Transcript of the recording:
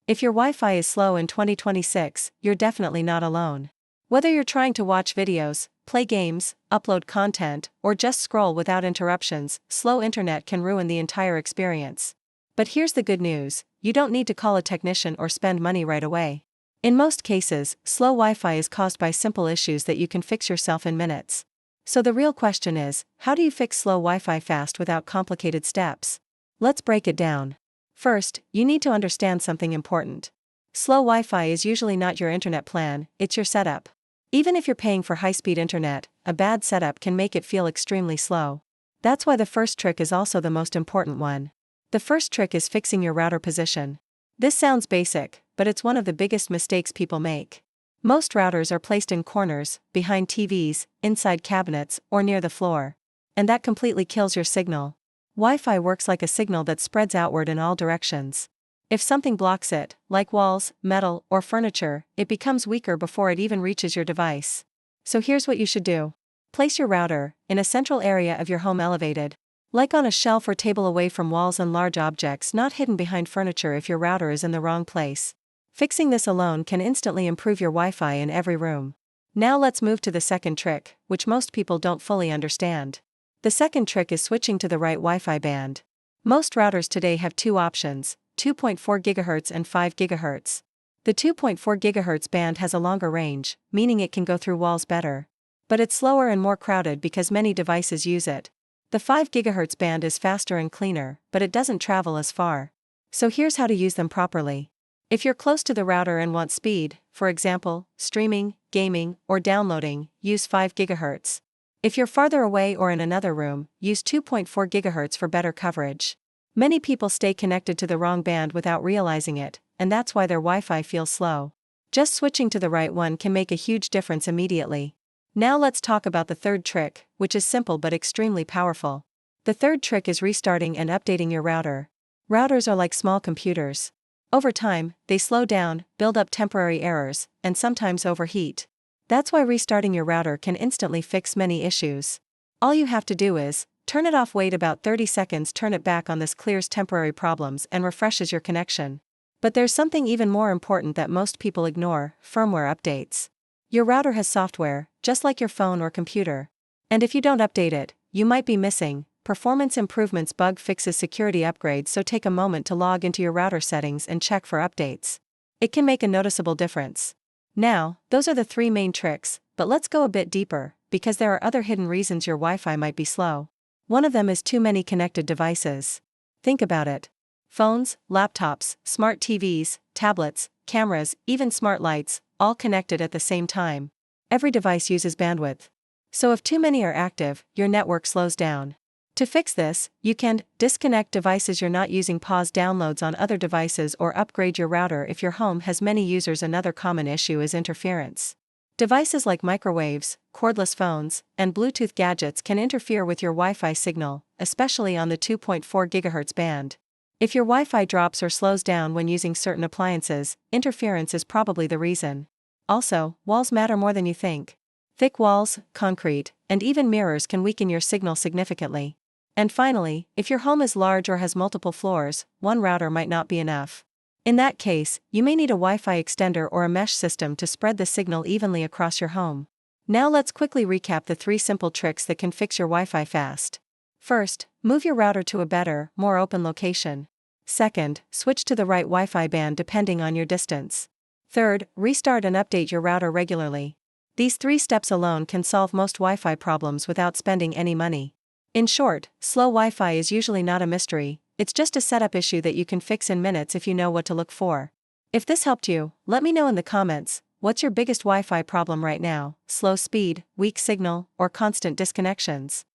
If your Wi-Fi is slow in 2026, you're definitely not alone. Whether you're trying to watch videos, play games, upload content, or just scroll without interruptions, slow internet can ruin the entire experience. But here's the good news: you don't need to call a technician or spend money right away. In most cases, slow Wi-Fi is caused by simple issues that you can fix yourself in minutes. So the real question is, how do you fix slow Wi-Fi fast without complicated steps? Let's break it down. First, you need to understand something important. Slow Wi-Fi is usually not your internet plan, it's your setup. Even if you're paying for high-speed internet, a bad setup can make it feel extremely slow. That's why the first trick is also the most important one. The first trick is fixing your router position. This sounds basic, but it's one of the biggest mistakes people make. Most routers are placed in corners, behind TVs, inside cabinets, or near the floor. And that completely kills your signal. Wi-Fi works like a signal that spreads outward in all directions. If something blocks it, like walls, metal, or furniture, it becomes weaker before it even reaches your device. So here's what you should do. Place your router in a central area of your home, elevated, like on a shelf or table, away from walls and large objects, not hidden behind furniture if your router is in the wrong place. Fixing this alone can instantly improve your Wi-Fi in every room. Now let's move to the second trick, which most people don't fully understand. The second trick is switching to the right Wi-Fi band. Most routers today have two options: 2.4 GHz and 5 GHz. The 2.4 GHz band has a longer range, meaning it can go through walls better. But it's slower and more crowded because many devices use it. The 5 GHz band is faster and cleaner, but it doesn't travel as far. So here's how to use them properly. If you're close to the router and want speed, for example, streaming, gaming, or downloading, use 5 GHz. If you're farther away or in another room, use 2.4 GHz for better coverage. Many people stay connected to the wrong band without realizing it, and that's why their Wi-Fi feels slow. Just switching to the right one can make a huge difference immediately. Now let's talk about the third trick, which is simple but extremely powerful. The third trick is restarting and updating your router. Routers are like small computers. Over time, they slow down, build up temporary errors, and sometimes overheat. That's why restarting your router can instantly fix many issues. All you have to do is turn it off, wait about 30 seconds, turn it back on. This clears temporary problems and refreshes your connection. But there's something even more important that most people ignore: firmware updates. Your router has software, just like your phone or computer. And if you don't update it, you might be missing performance improvements, bug fixes, security upgrades. So take a moment to log into your router settings and check for updates. It can make a noticeable difference. Now, those are the three main tricks, but let's go a bit deeper, because there are other hidden reasons your Wi-Fi might be slow. One of them is too many connected devices. Think about it. Phones, laptops, smart TVs, tablets, cameras, even smart lights, all connected at the same time. Every device uses bandwidth. So if too many are active, your network slows down. To fix this, you can disconnect devices you're not using, pause downloads on other devices, or upgrade your router if your home has many users. Another common issue is interference. Devices like microwaves, cordless phones, and Bluetooth gadgets can interfere with your Wi-Fi signal, especially on the 2.4 GHz band. If your Wi-Fi drops or slows down when using certain appliances, interference is probably the reason. Also, walls matter more than you think. Thick walls, concrete, and even mirrors can weaken your signal significantly. And finally, if your home is large or has multiple floors, one router might not be enough. In that case, you may need a Wi-Fi extender or a mesh system to spread the signal evenly across your home. Now let's quickly recap the three simple tricks that can fix your Wi-Fi fast. First, move your router to a better, more open location. Second, switch to the right Wi-Fi band depending on your distance. Third, restart and update your router regularly. These three steps alone can solve most Wi-Fi problems without spending any money. In short, slow Wi-Fi is usually not a mystery, it's just a setup issue that you can fix in minutes if you know what to look for. If this helped you, let me know in the comments. What's your biggest Wi-Fi problem right now? Slow speed, weak signal, or constant disconnections?